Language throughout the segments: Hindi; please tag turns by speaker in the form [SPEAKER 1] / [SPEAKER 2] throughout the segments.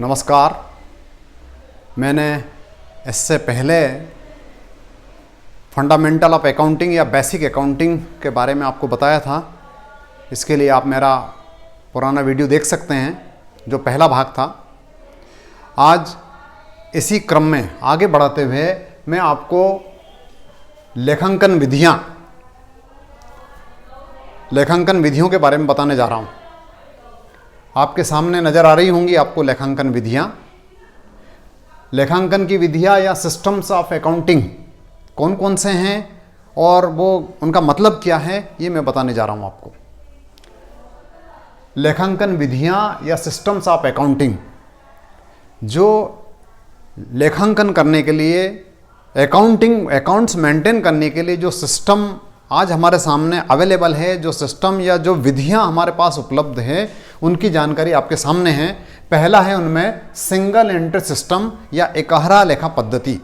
[SPEAKER 1] नमस्कार। मैंने इससे पहले फंडामेंटल ऑफ अकाउंटिंग या बेसिक अकाउंटिंग के बारे में आपको बताया था। इसके लिए आप मेरा पुराना वीडियो देख सकते हैं जो पहला भाग था। आज इसी क्रम में आगे बढ़ाते हुए मैं आपको लेखांकन विधियों के बारे में बताने जा रहा हूँ। आपके सामने नज़र आ रही होंगी आपको लेखांकन विधियाँ। लेखांकन की विधियाँ या सिस्टम्स ऑफ अकाउंटिंग कौन कौन से हैं और वो उनका मतलब क्या है, ये मैं बताने जा रहा हूँ आपको। लेखांकन विधियाँ या सिस्टम्स ऑफ अकाउंटिंग, जो लेखांकन करने के लिए, अकाउंट्स मेंटेन करने के लिए जो सिस्टम आज हमारे सामने अवेलेबल है, जो सिस्टम या जो विधियां हमारे पास उपलब्ध है, उनकी जानकारी आपके सामने है। पहला है उनमें सिंगल एंट्री सिस्टम या एकहरा लेखा पद्धति।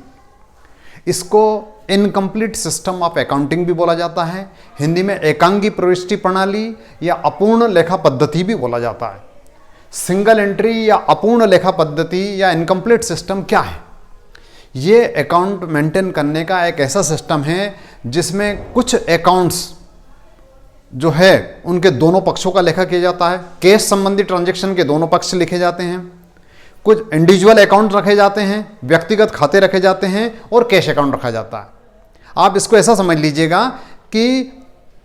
[SPEAKER 1] इसको इनकम्प्लीट सिस्टम ऑफ अकाउंटिंग भी बोला जाता है। हिंदी में एकांगी प्रविष्टि प्रणाली या अपूर्ण लेखा पद्धति भी बोला जाता है। सिंगल एंट्री या अपूर्ण लेखा पद्धति या इनकम्प्लीट सिस्टम क्या है? ये अकाउंट मेंटेन करने का एक ऐसा सिस्टम है जिसमें कुछ अकाउंट्स जो है उनके दोनों पक्षों का लेखा किया जाता है। कैश संबंधी ट्रांजैक्शन के दोनों पक्ष लिखे जाते हैं। कुछ इंडिविजुअल अकाउंट रखे जाते हैं, व्यक्तिगत खाते रखे जाते हैं और कैश अकाउंट रखा जाता है। आप इसको ऐसा समझ लीजिएगा कि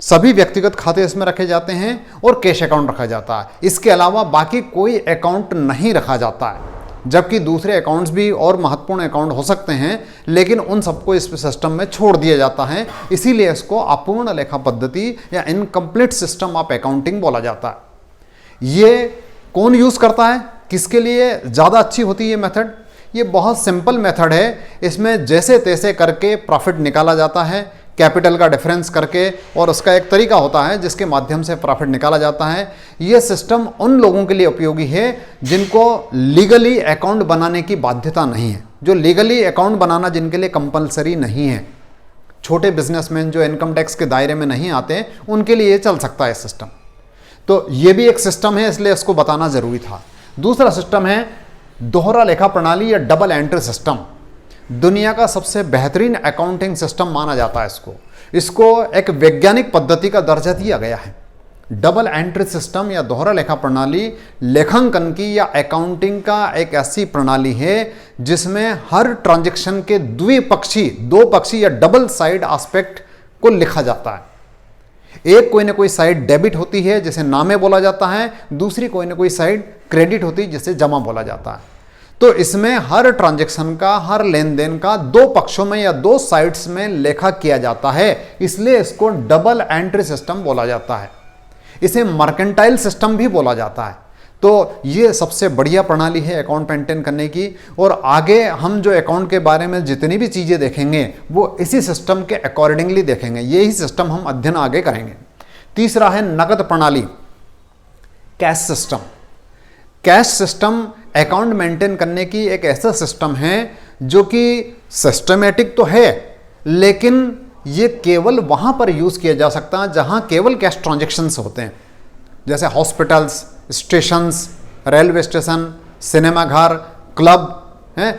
[SPEAKER 1] सभी व्यक्तिगत खाते इसमें रखे जाते हैं और कैश अकाउंट रखा जाता है। इसके अलावा बाकी कोई अकाउंट नहीं रखा जाता है, जबकि दूसरे अकाउंट्स भी और महत्वपूर्ण अकाउंट हो सकते हैं, लेकिन उन सबको इस सिस्टम में छोड़ दिया जाता है। इसीलिए इसको अपूर्ण लेखा पद्धति या इनकम्प्लीट सिस्टम ऑफ अकाउंटिंग बोला जाता है। ये कौन यूज़ करता है, किसके लिए ज़्यादा अच्छी होती है ये मेथड? ये बहुत सिंपल मेथड है। इसमें जैसे तैसे करके प्रॉफिट निकाला जाता है, कैपिटल का डिफरेंस करके, और उसका एक तरीका होता है जिसके माध्यम से प्रॉफिट निकाला जाता है। यह सिस्टम उन लोगों के लिए उपयोगी है जिनको लीगली अकाउंट बनाने की बाध्यता नहीं है, जो लीगली अकाउंट बनाना जिनके लिए कंपलसरी नहीं है। छोटे बिजनेसमैन जो इनकम टैक्स के दायरे में नहीं आते, उनके लिए चल सकता है सिस्टम। तो ये भी एक सिस्टम है, इसलिए इसको बताना जरूरी था। दूसरा सिस्टम है दोहरा लेखा प्रणाली या डबल एंट्री सिस्टम। दुनिया का सबसे बेहतरीन अकाउंटिंग सिस्टम माना जाता है इसको एक वैज्ञानिक पद्धति का दर्जा दिया गया है। डबल एंट्री सिस्टम या दोहरा लेखा प्रणाली लेखांकन की या अकाउंटिंग का एक ऐसी प्रणाली है जिसमें हर ट्रांजैक्शन के दो पक्षी या डबल साइड एस्पेक्ट को लिखा जाता है। एक कोई ना कोई साइड डेबिट होती है जिसे नामे बोला जाता है, दूसरी कोई ना कोई साइड क्रेडिट होती है जिसे जमा बोला जाता है। तो इसमें हर ट्रांजैक्शन का, हर लेन देन का दो पक्षों में या दो साइड्स में लेखा किया जाता है, इसलिए इसको डबल एंट्री सिस्टम बोला जाता है। इसे मर्केंटाइल सिस्टम भी बोला जाता है। तो ये सबसे बढ़िया प्रणाली है अकाउंट मेंटेन करने की, और आगे हम जो अकाउंट के बारे में जितनी भी चीज़ें देखेंगे वो इसी सिस्टम के अकॉर्डिंगली देखेंगे। यही सिस्टम हम अध्ययन आगे करेंगे। तीसरा है नकद प्रणाली, cash system. Cash system account maintain करने की एक ऐसा सिस्टम है जो कि सिस्टमेटिक तो है, लेकिन ये केवल वहाँ पर यूज़ किया जा सकता है जहाँ केवल कैश ट्रांजैक्शंस होते हैं, जैसे hospitals, stations, railway station, cinema घर, क्लब हैं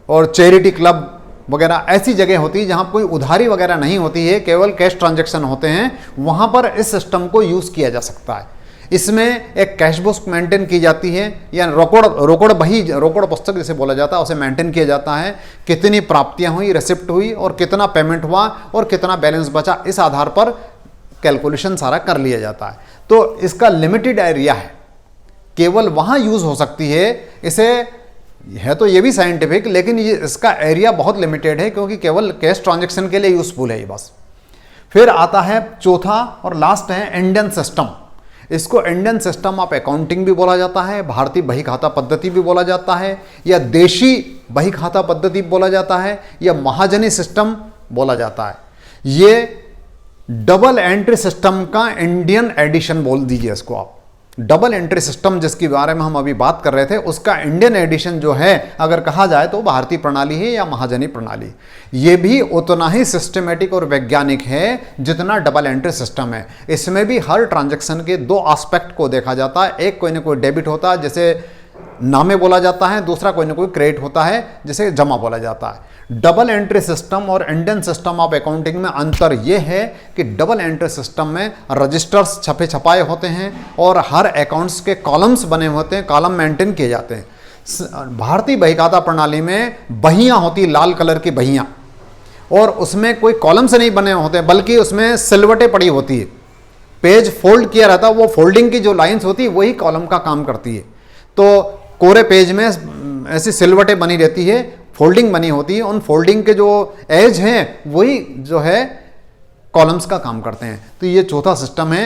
[SPEAKER 1] और चैरिटी क्लब वगैरह। ऐसी जगह होती है जहाँ कोई उधारी वगैरह नहीं होती है, केवल कैश ट्रांजैक्शन होते हैं, वहाँ पर इस सिस्टम को यूज़ किया जा सकता है। इसमें एक कैश बुक मेंटेन की जाती है या रोकड़ पुस्तक जिसे बोला जाता है उसे मेंटेन किया जाता है। कितनी प्राप्तियां हुई, रिसिप्ट हुई और कितना पेमेंट हुआ और कितना बैलेंस बचा, इस आधार पर कैलकुलेशन सारा कर लिया जाता है। तो इसका लिमिटेड एरिया है, केवल वहाँ यूज़ हो सकती है। इसे है तो ये भी साइंटिफिक, लेकिन ये इसका एरिया बहुत लिमिटेड है क्योंकि केवल कैश ट्रांजेक्शन के लिए यूजफुल है ये बस। फिर आता है चौथा और लास्ट है इंडियन सिस्टम। इसको इंडियन सिस्टम ऑफ अकाउंटिंग भी बोला जाता है, भारतीय बही खाता पद्धति भी बोला जाता है, या देशी बही खाता पद्धति बोला जाता है, या महाजनी सिस्टम बोला जाता है। ये डबल एंट्री सिस्टम का इंडियन एडिशन बोल दीजिए इसको आप। डबल एंट्री सिस्टम जिसके बारे में हम अभी बात कर रहे थे, उसका इंडियन एडिशन जो है अगर कहा जाए तो भारतीय प्रणाली है या महाजनी प्रणाली। ये भी उतना ही सिस्टमेटिक और वैज्ञानिक है जितना डबल एंट्री सिस्टम है। इसमें भी हर ट्रांजैक्शन के दो एस्पेक्ट को देखा जाता है। एक कोई ना कोई डेबिट होता है, जैसे नामे बोला जाता है, दूसरा कोई ना कोई क्रेडिट होता है जिसे जमा बोला जाता है। डबल एंट्री सिस्टम और इंडियन सिस्टम ऑफ अकाउंटिंग में अंतर यह है कि डबल एंट्री सिस्टम में रजिस्टर्स छपे छपाए होते हैं और हर अकाउंट्स के कॉलम्स बने होते हैं, कॉलम मेंटेन किए जाते हैं। भारतीय बहीखाता प्रणाली में बहियां होती, लाल कलर की बहियां, और उसमें कोई कॉलम्स नहीं बने होते बल्कि उसमें सिलवटें पड़ी होती है। पेज फोल्ड किया रहता है, वो फोल्डिंग की जो लाइंस होती है वही कॉलम का काम करती है। तो कोरे पेज में ऐसी सिलवटें बनी रहती है, फोल्डिंग बनी होती है, उन फोल्डिंग के जो एज हैं वही जो है कॉलम्स का काम करते हैं। तो ये चौथा सिस्टम है,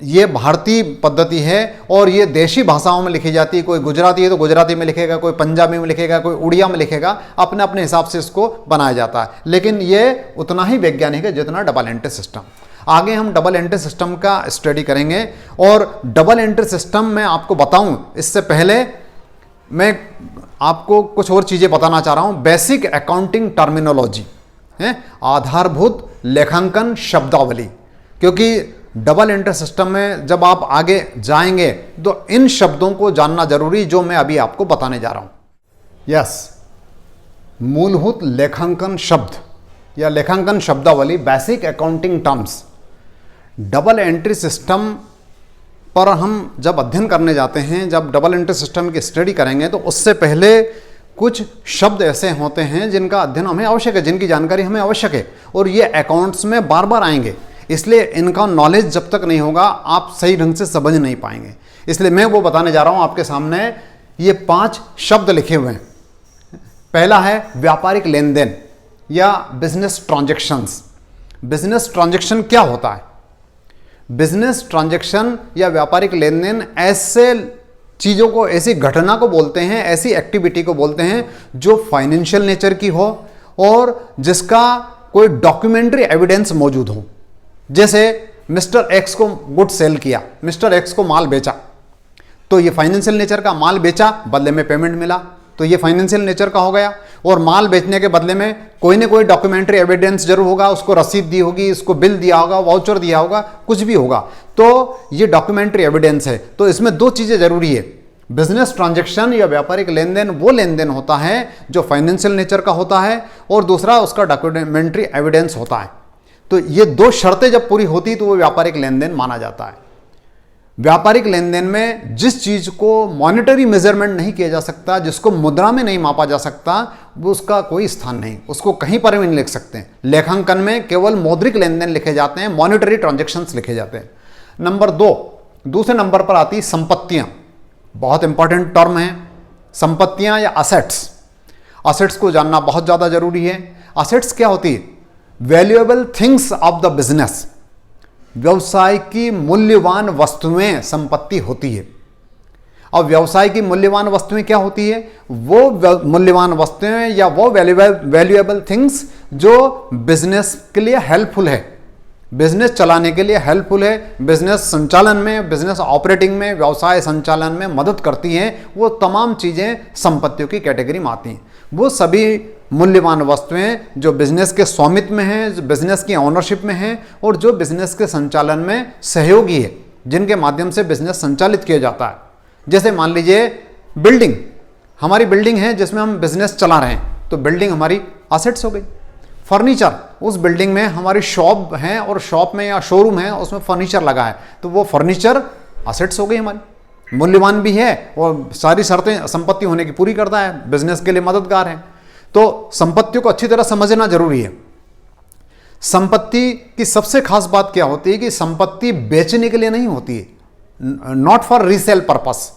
[SPEAKER 1] ये भारतीय पद्धति है और ये देशी भाषाओं में लिखी जाती है। कोई गुजराती है तो गुजराती में लिखेगा, कोई पंजाबी में लिखेगा, कोई उड़िया में लिखेगा, अपने अपने हिसाब से इसको बनाया जाता है। लेकिन ये उतना ही वैज्ञानिक है जितना डबल एंट्री सिस्टम। आगे हम डबल एंट्री सिस्टम का स्टडी करेंगे। और डबल एंट्री सिस्टम में आपको बताऊं इससे पहले मैं आपको कुछ और चीज़ें बताना चाह रहा हूं। बेसिक अकाउंटिंग टर्मिनोलॉजी है, आधारभूत लेखांकन शब्दावली, क्योंकि डबल एंट्री सिस्टम में जब आप आगे जाएंगे तो इन शब्दों को जानना जरूरी जो मैं अभी आपको बताने जा रहा हूं। यस, मूलभूत लेखांकन शब्द या लेखांकन शब्दावली, basic accounting terms. Double entry system पर हम जब अध्ययन करने जाते हैं, जब डबल एंट्री सिस्टम की स्टडी करेंगे तो उससे पहले कुछ शब्द ऐसे होते हैं जिनका अध्ययन हमें आवश्यक है, जिनकी जानकारी हमें आवश्यक है, और ये अकाउंट्स में बार बार आएंगे। इसलिए इनका नॉलेज जब तक नहीं होगा आप सही ढंग से समझ नहीं पाएंगे। इसलिए मैं वो बताने जा रहा हूं आपके सामने। ये 5 शब्द लिखे हुए हैं। पहला है व्यापारिक लेन देन या बिजनेस ट्रांजैक्शंस। बिजनेस ट्रांजैक्शन क्या होता है? बिजनेस ट्रांजैक्शन या व्यापारिक लेन देन ऐसे चीज़ों को, ऐसी घटना को बोलते हैं, ऐसी एक्टिविटी को बोलते हैं जो फाइनेंशियल नेचर की हो और जिसका कोई डॉक्यूमेंट्री एविडेंस मौजूद हो। जैसे मिस्टर एक्स को गुड सेल किया, मिस्टर एक्स को माल बेचा, तो ये फाइनेंशियल नेचर का, माल बेचा, बदले में पेमेंट मिला, तो ये फाइनेंशियल नेचर का हो गया। और माल बेचने के बदले में कोई ना कोई डॉक्यूमेंट्री एविडेंस जरूर होगा, उसको रसीद दी होगी, उसको बिल दिया होगा, वाउचर दिया होगा, कुछ भी होगा, तो ये डॉक्यूमेंट्री एविडेंस है। तो इसमें 2 चीजें जरूरी है। बिजनेस ट्रांजैक्शन या व्यापारिक लेन देन वो लेन देन होता है जो फाइनेंशियल नेचर का होता है, और दूसरा उसका डॉक्यूमेंट्री एविडेंस होता है। तो ये 2 शर्तें जब पूरी होती तो वो व्यापारिक लेन देन माना जाता है। व्यापारिक लेन देन में जिस चीज को मॉनेटरी मेजरमेंट नहीं किया जा सकता, जिसको मुद्रा में नहीं मापा जा सकता, वो उसका कोई स्थान नहीं, उसको कहीं पर भी नहीं लिख सकते हैं। लेखांकन में केवल मौद्रिक लेन देन लिखे जाते हैं, मॉनेटरी ट्रांजैक्शंस लिखे जाते हैं। नंबर 2, दूसरे नंबर पर आती संपत्तियां। बहुत इंपॉर्टेंट टर्म है संपत्तियां या असेट्स। असेट्स को जानना बहुत ज्यादा जरूरी है। असेट्स क्या होती है? Valuable things of the business. व्यवसाय की मूल्यवान वस्तुएं संपत्ति होती है। अब व्यवसाय की मूल्यवान वस्तुएं क्या होती है? वो मूल्यवान वस्तुएं या वो वैल्यूएबल थिंग्स जो बिजनेस के लिए हेल्पफुल है, बिजनेस चलाने के लिए हेल्पफुल है, बिजनेस संचालन में, बिजनेस ऑपरेटिंग में, व्यवसाय संचालन में मदद करती हैं। वो तमाम चीजें संपत्तियों की कैटेगरी में आती हैं। वो सभी मूल्यवान वस्तुएं जो बिजनेस के स्वामित्व में हैं, जो बिजनेस की ऑनरशिप में हैं और जो बिजनेस के संचालन में सहयोगी है, जिनके माध्यम से बिजनेस संचालित किया जाता है। जैसे मान लीजिए बिल्डिंग, हमारी बिल्डिंग है जिसमें हम बिजनेस चला रहे हैं, तो बिल्डिंग हमारी असेट्स हो गई। फर्नीचर, उस बिल्डिंग में हमारी शॉप है और शॉप में या शोरूम है, उसमें फर्नीचर लगा है, तो वो फर्नीचर असेट्स हो गई हमारी, मूल्यवान भी है और सारी शर्तें संपत्ति होने की पूरी करता है, बिजनेस के लिए मददगार है। तो संपत्तियों को अच्छी तरह समझना जरूरी है। संपत्ति की सबसे खास बात क्या होती है कि संपत्ति बेचने के लिए नहीं होती है, नॉट फॉर रीसेल पर्पस,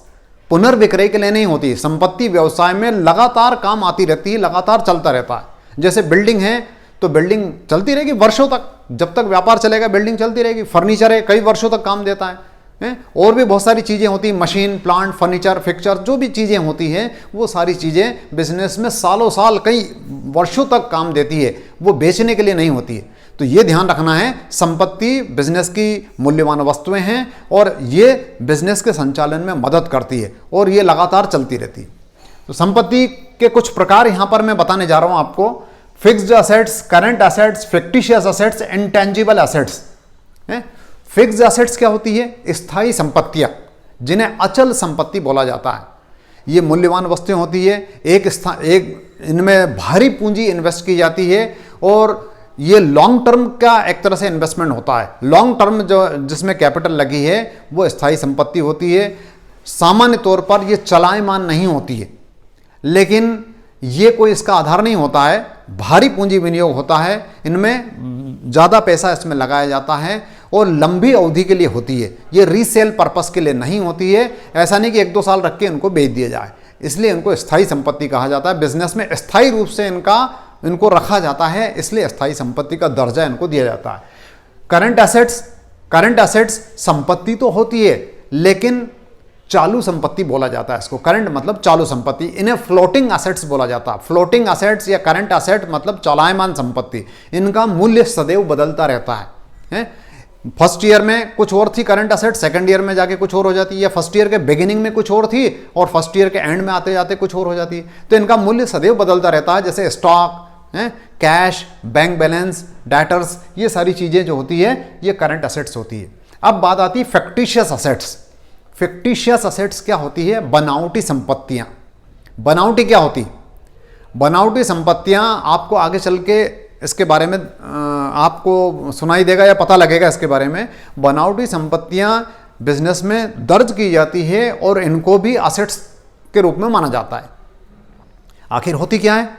[SPEAKER 1] पुनर्विक्रय के लिए नहीं होती है। संपत्ति व्यवसाय में लगातार काम आती रहती है, लगातार चलता रहता है। जैसे बिल्डिंग है तो बिल्डिंग चलती रहेगी वर्षों तक, जब तक व्यापार चलेगा बिल्डिंग चलती रहेगी। फर्नीचर है, कई वर्षों तक काम देता है। और भी बहुत सारी चीज़ें होती हैं, मशीन, प्लांट, फर्नीचर, फिक्सचर, जो भी चीज़ें होती हैं वो सारी चीज़ें बिजनेस में सालों साल, कई वर्षों तक काम देती है, वो बेचने के लिए नहीं होती है। तो ये ध्यान रखना है, संपत्ति बिजनेस की मूल्यवान वस्तुएं हैं और ये बिजनेस के संचालन में मदद करती है और ये लगातार चलती रहती है। तो संपत्ति के कुछ प्रकार यहां पर मैं बताने जा रहा हूं आपको। Fixed assets, current assets, fictitious assets, intangible assets. Fixed assets क्या होती है? स्थायी संपत्तियां, जिन्हें अचल संपत्ति बोला जाता है। ये मूल्यवान वस्तुएं होती है, एक इनमें भारी पूंजी इन्वेस्ट की जाती है और ये लॉन्ग टर्म का एक तरह से इन्वेस्टमेंट होता है। लॉन्ग टर्म जो जिसमें कैपिटल लगी है वो स्थायी संपत्ति होती है। सामान्य तौर पर ये चलायमान नहीं होती है, लेकिन ये कोई इसका आधार नहीं होता है, भारी पूंजी विनियोग होता है, इनमें ज़्यादा पैसा इसमें लगाया जाता है और लंबी अवधि के लिए होती है। ये रीसेल पर्पस के लिए नहीं होती है। ऐसा नहीं कि 1-2 साल रख के इनको बेच दिया जाए, इसलिए इनको स्थायी संपत्ति कहा जाता है। बिजनेस में स्थायी रूप से इनको रखा जाता है, इसलिए स्थायी संपत्ति का दर्जा इनको दिया जाता है। करंट एसेट्स संपत्ति तो होती है, लेकिन चालू संपत्ति बोला जाता है इसको। करंट मतलब चालू संपत्ति, इन्हें फ्लोटिंग एसेट्स बोला जाता है। फ्लोटिंग एसेट्स या करंट एसेट मतलब चलायमान संपत्ति, इनका मूल्य सदैव बदलता रहता है। फर्स्ट ईयर में कुछ और थी करंट एसेट, सेकंड ईयर में जाके कुछ और हो जाती है, या फर्स्ट ईयर के बिगिनिंग में कुछ और थी और फर्स्ट ईयर के एंड में आते जाते कुछ और हो जाती है। तो इनका मूल्य सदैव बदलता रहता है, जैसे stock, cash, bank balance, debtors, ये सारी चीजें जो होती है ये करंट एसेट्स होती है। अब बात आती है फिक्टिशियस एसेट्स। फिक्टिशियस एसेट्स क्या होती है? बनावटी संपत्तियां। बनावटी क्या होती? बनावटी संपत्तियां आपको आगे चल के इसके बारे में आपको सुनाई देगा या पता लगेगा इसके बारे में। बनावटी संपत्तियां बिजनेस में दर्ज की जाती है और इनको भी एसेट्स के रूप में माना जाता है। आखिर होती क्या है?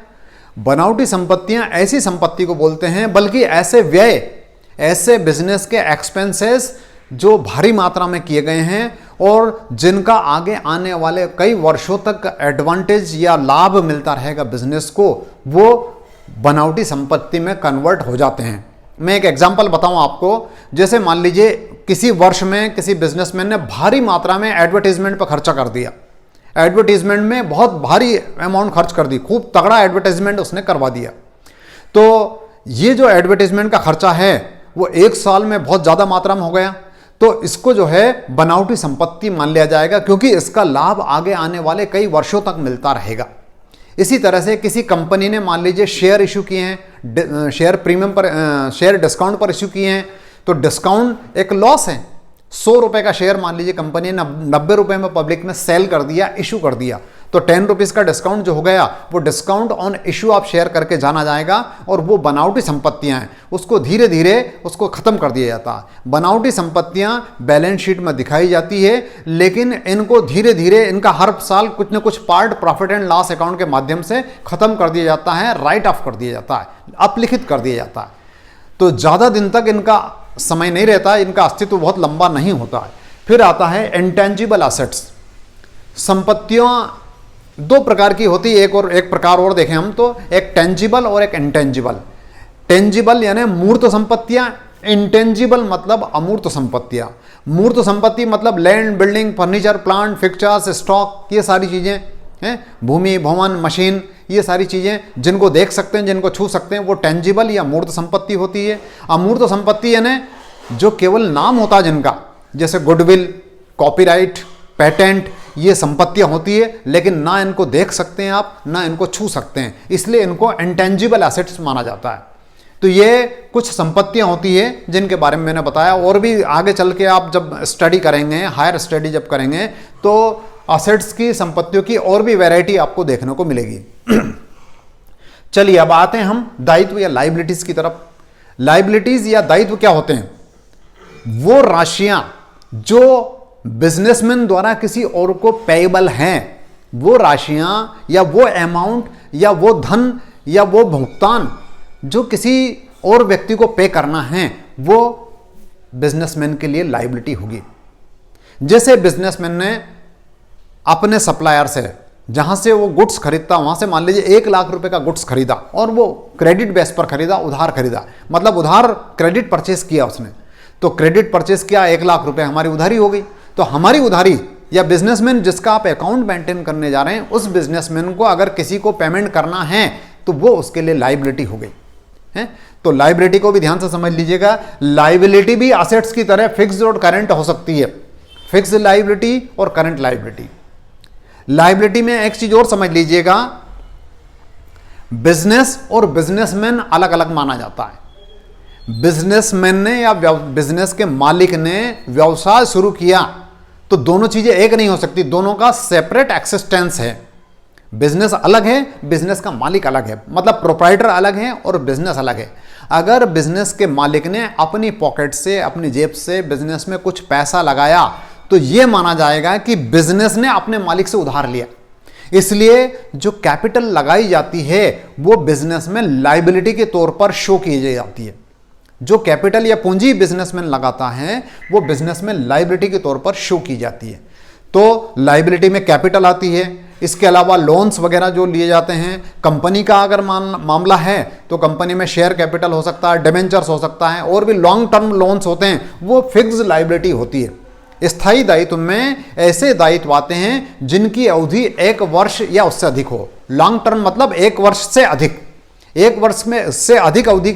[SPEAKER 1] बनावटी संपत्तियां ऐसी संपत्ति को बोलते हैं, बल्कि ऐसे व्यय, ऐसे बिजनेस के एक्सपेंसेस जो भारी मात्रा में किए गए हैं और जिनका आगे आने वाले कई वर्षों तक एडवांटेज या लाभ मिलता रहेगा बिजनेस को, वो बनावटी संपत्ति में कन्वर्ट हो जाते हैं। मैं एक एग्जांपल बताऊं आपको। जैसे मान लीजिए किसी वर्ष में किसी बिजनेसमैन ने भारी मात्रा में एडवर्टाइजमेंट पर खर्चा कर दिया। एडवर्टाइजमेंट में बहुत भारी अमाउंट खर्च कर दी, खूब तगड़ा एडवर्टाइजमेंट उसने करवा दिया। तो ये जो एडवर्टाइजमेंट का खर्चा है वो 1 साल में बहुत ज़्यादा मात्रा में हो गया, तो इसको जो है बनावटी संपत्ति मान लिया जाएगा, क्योंकि इसका लाभ आगे आने वाले कई वर्षों तक मिलता रहेगा। इसी तरह से किसी कंपनी ने मान लीजिए शेयर इशू किए हैं, शेयर प्रीमियम पर, शेयर डिस्काउंट पर इशू किए हैं, तो डिस्काउंट एक लॉस है। 100 रुपये का शेयर मान लीजिए कंपनी ने 90 रुपये में पब्लिक में सेल कर दिया, इशू कर दिया, तो 10 रुपीज़ का डिस्काउंट जो हो गया वो डिस्काउंट ऑन इशू आप शेयर करके जाना जाएगा, और वो बनावटी संपत्तियां हैं, उसको धीरे धीरे उसको खत्म कर दिया जाता है। बनावटी संपत्तियां बैलेंस शीट में दिखाई जाती है, लेकिन इनको धीरे धीरे इनका हर साल कुछ न कुछ part profit and loss account के माध्यम से खत्म कर दिया जाता है, राइट ऑफ कर दिया जाता है, अपलिखित कर दिया जाता है। तो ज़्यादा दिन तक इनका समय नहीं रहता, इनका अस्तित्व बहुत लंबा नहीं होता है। फिर आता है इंटेंजिबल एसेट्स। संपत्तियां 2 प्रकार की होती है, एक प्रकार और देखें हम तो, एक टेंजिबल और एक इंटेंजिबल। टेंजिबल यानी मूर्त संपत्तियां, इंटेंजिबल मतलब अमूर्त संपत्तियां। मूर्त संपत्ति मतलब land, building, furniture, plant, fixtures, stock, ये सारी चीजें हैं, भूमि, भवन, मशीन, ये सारी चीजें जिनको देख सकते हैं, जिनको छू सकते हैं, वो टेंजिबल या मूर्त संपत्ति होती है। अमूर्त संपत्ति यानी जो केवल नाम होता है जिनका, जैसे गुडविल, कॉपीराइट, पेटेंट, ये संपत्तियां होती है, लेकिन ना इनको देख सकते हैं आप, ना इनको छू सकते हैं, इसलिए इनको इंटेंजिबल एसेट्स माना जाता है। तो ये कुछ संपत्तियां होती है जिनके बारे में मैंने बताया, और भी आगे चल के आप जब स्टडी करेंगे, हायर स्टडी जब करेंगे, तो एसेट्स की, संपत्तियों की और भी वैरायटी आपको देखने को मिलेगी। चलिए अब आते हैं हम दायित्व या लाइबिलिटीज की तरफ। लाइबिलिटीज या दायित्व क्या होते हैं? वो राशियां जो बिजनेसमैन द्वारा किसी और को पेएबल हैं, वो राशियां या वो अमाउंट या वो धन या वो भुगतान जो किसी और व्यक्ति को पे करना है, वो बिजनेसमैन के लिए लाइबिलिटी होगी। जैसे बिजनेसमैन ने अपने सप्लायर से, जहां से वो गुड्स खरीदता, वहां से मान लीजिए 1 लाख रुपए का गुड्स खरीदा, और वो क्रेडिट बेस पर खरीदा, उधार खरीदा, मतलब उधार क्रेडिट परचेस किया उसने, तो क्रेडिट परचेस किया, 1 लाख रुपए हमारी उधारी हो गई। तो हमारी उधारी, या बिजनेसमैन जिसका आप अकाउंट मेंटेन करने जा रहे हैं, उस बिजनेसमैन को अगर किसी को पेमेंट करना है तो वो उसके लिए लाइबिलिटी हो गई है। तो लाइबिलिटी को भी ध्यान से समझ लीजिएगा। लाइबिलिटी भी एसेट्स की तरह फिक्स्ड और करंट हो सकती है, फिक्स्ड लाइबिलिटी और करंट लाइबिलिटी। लाइबिलिटी में एक चीज और समझ लीजिएगा, बिजनेस और बिजनेसमैन अलग अलग माना जाता है। बिजनेसमैन ने या बिजनेस के मालिक ने व्यवसाय शुरू किया, तो तो दोनों चीजें एक नहीं हो सकती, दोनों का सेपरेट एक्सिस्टेंस है। बिजनेस अलग है, बिजनेस का मालिक अलग है, मतलब प्रोप्राइटर अलग है और बिजनेस अलग है। अगर बिजनेस के मालिक ने अपनी पॉकेट से, अपनी जेब से बिजनेस में कुछ पैसा लगाया तो यह माना जाएगा कि बिजनेस ने अपने मालिक से उधार लिया। इसलिए जो कैपिटल लगाई जाती है वो बिजनेस में लायबिलिटी के तौर पर शो की जाती है। जो कैपिटल या पूंजी बिजनेसमैन लगाता है वो बिजनेस में लायबिलिटी के तौर पर शो की जाती है। तो लायबिलिटी में कैपिटल आती है। इसके अलावा लोन्स वगैरह जो लिए जाते हैं, कंपनी का अगर मामला है तो कंपनी में शेयर कैपिटल हो सकता है, डिबेंचर्स हो सकता है, और भी लॉन्ग टर्म लोन्स होते हैं, वो फिक्स्ड लायबिलिटी होती है। स्थायी दायित्व में ऐसे दायित्व आते हैं जिनकी अवधि 1 वर्ष या उससे अधिक हो। लॉन्ग टर्म मतलब 1 वर्ष से अधिक, 1 वर्ष में से अधिक अवधि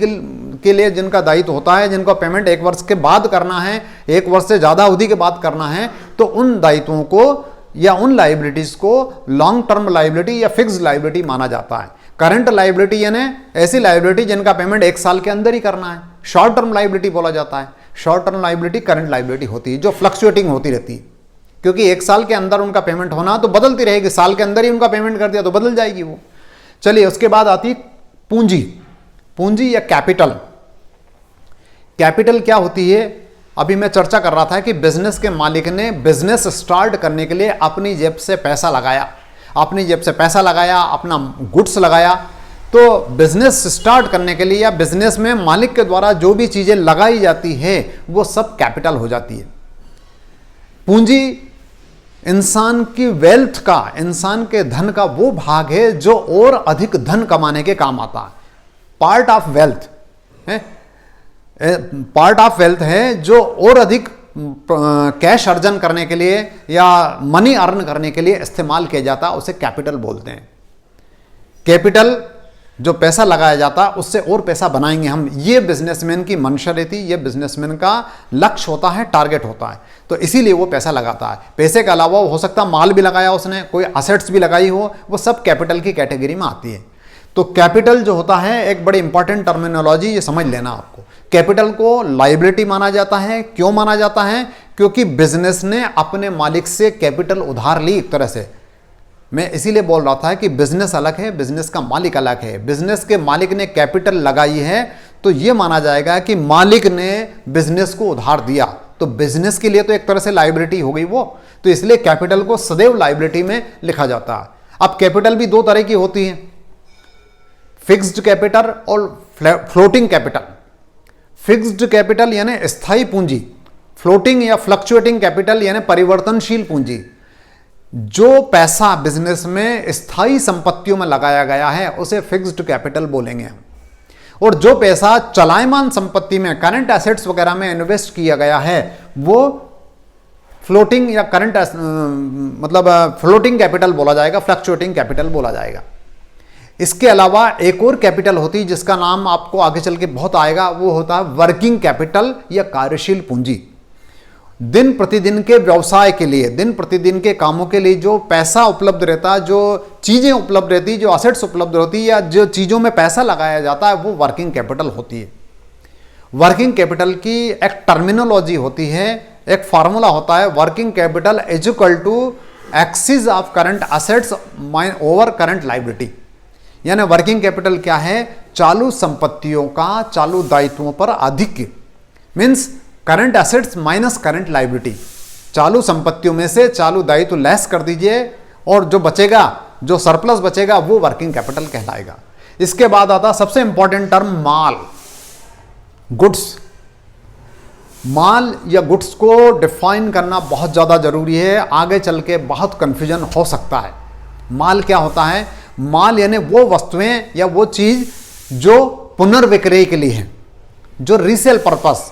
[SPEAKER 1] के लिए जिनका दायित्व होता है, जिनका पेमेंट 1 वर्ष के बाद करना है, 1 वर्ष से ज्यादा अवधि के बाद करना है, तो उन दायित्वों को या उन लायबिलिटीज को लॉन्ग टर्म लायबिलिटी या फिक्स्ड लायबिलिटी माना जाता है। करंट लायबिलिटी यानी ऐसी लायबिलिटी जिनका पेमेंट 1 साल के अंदर ही करना है, शॉर्ट टर्म लायबिलिटी बोला जाता है। Short term liability current liability होती है जो फ्लक्चुएटिंग होती रहती है, क्योंकि 1 साल के अंदर उनका पेमेंट होना तो बदलती रहेगी, साल के अंदर ही उनका पेमेंट कर दिया तो बदल जाएगी वो। चलिए उसके बाद आती पूंजी। पूंजी या कैपिटल। कैपिटल क्या होती है? अभी मैं चर्चा कर रहा था कि बिजनेस के मालिक ने बिजनेस स्टार्ट करने के लिए अपनी जेब से पैसा लगाया, अपनी जेब से पैसा लगाया, अपना गुड्स लगाया। तो बिजनेस स्टार्ट करने के लिए या बिजनेस में मालिक के द्वारा जो भी चीजें लगाई जाती है वो सब कैपिटल हो जाती है। पूंजी इंसान की वेल्थ का, इंसान के धन का वो भाग है जो और अधिक धन कमाने के काम आता है। पार्ट ऑफ वेल्थ है, पार्ट ऑफ वेल्थ है जो और अधिक कैश अर्जन करने के लिए या मनी अर्न करने के लिए इस्तेमाल किया जाता है, उसे कैपिटल बोलते हैं। कैपिटल जो पैसा लगाया जाता है उससे और पैसा बनाएंगे हम, ये बिजनेसमैन की मंशा रहती, ये बिजनेसमैन का लक्ष्य होता है, टारगेट होता है, तो इसीलिए वो पैसा लगाता है। पैसे के अलावा हो सकता है माल भी लगाया उसने, कोई असेट्स भी लगाई हो, वो सब कैपिटल की कैटेगरी में आती है। तो कैपिटल जो होता है एक बड़ी इंपॉर्टेंट टर्मिनोलॉजी, ये समझ लेना आपको। कैपिटल को लायबिलिटी माना जाता है। क्यों माना जाता है? क्योंकि बिजनेस ने अपने मालिक से कैपिटल उधार ली एक तरह से। मैं इसीलिए बोल रहा था कि बिजनेस अलग है, बिजनेस का मालिक अलग है। बिजनेस के मालिक ने कैपिटल लगाई है तो यह माना जाएगा कि मालिक ने बिजनेस को उधार दिया, तो बिजनेस के लिए तो एक तरह से लायबिलिटी हो गई वो, तो इसलिए कैपिटल को सदैव लायबिलिटी में लिखा जाता है। अब कैपिटल भी 2 तरह की होती है, फिक्स्ड कैपिटल और फ्लोटिंग कैपिटल। फिक्स्ड कैपिटल यानी स्थायी पूंजी, फ्लोटिंग या फ्लक्चुएटिंग कैपिटल यानी परिवर्तनशील पूंजी। जो पैसा बिजनेस में स्थायी संपत्तियों में लगाया गया है उसे फिक्स्ड कैपिटल बोलेंगे हम। और जो पैसा चलायमान संपत्ति में, करंट एसेट्स वगैरह में इन्वेस्ट किया गया है वो फ्लोटिंग या करंट मतलब फ्लोटिंग कैपिटल बोला जाएगा, फ्लक्चुएटिंग कैपिटल बोला जाएगा। इसके अलावा एक और कैपिटल होती है जिसका नाम आपको आगे चल के बहुत आएगा, वो होता है वर्किंग कैपिटल या कार्यशील पूंजी। दिन प्रतिदिन के व्यवसाय के लिए, दिन प्रतिदिन के कामों के लिए जो पैसा उपलब्ध रहता है, जो चीजें उपलब्ध रहती है, जो असेट्स उपलब्ध होती है या जो चीजों में पैसा लगाया जाता है वो वर्किंग कैपिटल होती है। वर्किंग कैपिटल की एक टर्मिनोलॉजी होती है, एक फार्मूला होता है, working capital is equal to excess of current assets over current liability. यानी वर्किंग कैपिटल क्या है? चालू संपत्तियों का चालू दायित्वों पर अधिक, means current assets minus current liability. चालू संपत्तियों में से चालू दायित्व लेस कर दीजिए और जो बचेगा, जो सरप्लस बचेगा वो वर्किंग कैपिटल कहलाएगा। इसके बाद आता सबसे इंपॉर्टेंट टर्म माल, गुड्स। माल या गुड्स को डिफाइन करना बहुत ज्यादा जरूरी है, आगे चल के बहुत कंफ्यूजन हो सकता है। माल क्या होता है? माल यानी वो वस्तुएं या वो चीज जो पुनर्विक्रय के लिए है, जो resale purpose,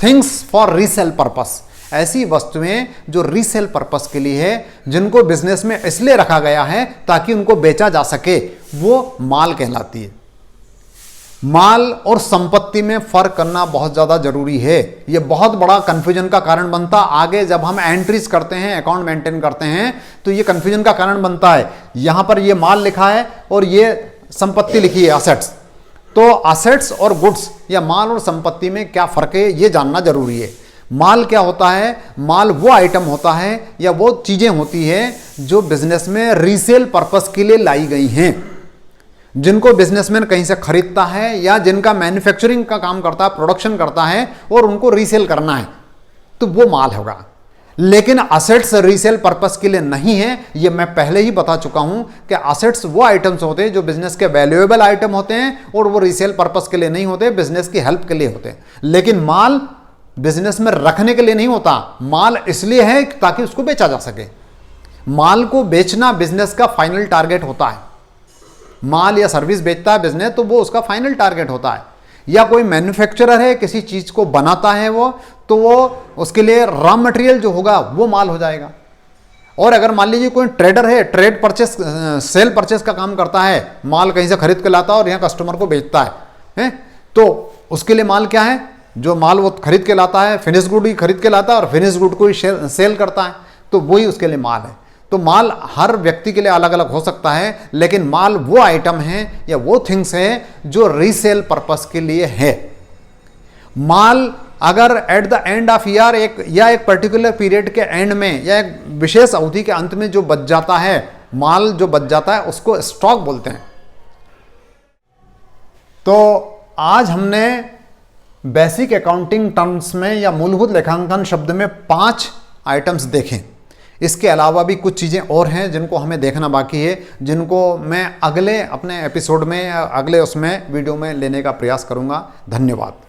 [SPEAKER 1] things for resale purpose. ऐसी वस्तुएं जो रीसेल पर्पस के लिए है, जिनको बिजनेस में इसलिए रखा गया है ताकि उनको बेचा जा सके, वो माल कहलाती है। माल और संपत्ति में फर्क करना बहुत ज्यादा जरूरी है। यह बहुत बड़ा कंफ्यूजन का कारण बनता है। आगे जब हम एंट्रीज करते हैं, अकाउंट मेंटेन करते हैं, तो यह कंफ्यूजन का कारण बनता है। यहां पर यह माल लिखा है और यह संपत्ति लिखी है, असेट्स। तो असेट्स और गुड्स या माल और संपत्ति में क्या फर्क है, यह जानना जरूरी है। माल क्या होता है? माल वो आइटम होता है या वो चीजें होती है जो बिजनेस में रीसेल पर्पस के लिए लाई गई हैं, जिनको बिजनेसमैन कहीं से खरीदता है या जिनका मैन्युफैक्चरिंग का काम करता है, प्रोडक्शन करता है और उनको रीसेल करना है, तो वो माल होगा। लेकिन असेट्स रीसेल पर्पस के लिए नहीं है, ये मैं पहले ही बता चुका हूं कि असेट्स वो आइटम्स होते हैं जो बिजनेस के वैल्यूएबल आइटम होते हैं और वो रीसेल पर्पस के लिए नहीं होते, बिजनेस की हेल्प के लिए होते हैं। लेकिन माल बिजनेस में रखने के लिए नहीं होता, माल इसलिए है ताकि उसको बेचा जा सके। माल को बेचना बिजनेस का फाइनल टारगेट होता है। माल या सर्विस बेचता है बिजनेस तो वो उसका फाइनल टारगेट होता है। या कोई मैन्युफैक्चरर है, किसी चीज को बनाता है वो, तो वो उसके लिए रॉ मटेरियल जो होगा वो माल हो जाएगा। और अगर मान लीजिए कोई ट्रेडर है, ट्रेड परचेस सेल परचेस का काम करता है, माल कहीं से खरीद के लाता है और यहाँ कस्टमर को बेचता है, तो उसके लिए माल क्या है? जो माल वो खरीद के लाता है, फिनिश गुड ही खरीद के लाता है और फिनिश गुड को ही सेल करता है, तो वही उसके लिए माल है। तो माल हर व्यक्ति के लिए अलग अलग हो सकता है, लेकिन माल वो आइटम है या वो थिंग्स है जो रीसेल पर्पस के लिए है। माल अगर at the end of year एक पर्टिकुलर पीरियड के एंड में या एक विशेष अवधि के अंत में जो बच जाता है, माल जो बच जाता है उसको स्टॉक बोलते हैं। तो आज हमने बेसिक अकाउंटिंग टर्म्स में या मूलभूत लेखांकन शब्द में 5 आइटम्स देखें। इसके अलावा भी कुछ चीज़ें और हैं जिनको हमें देखना बाकी है, जिनको मैं अगले अपने एपिसोड में, अगले उसमें वीडियो में लेने का प्रयास करूंगा। धन्यवाद।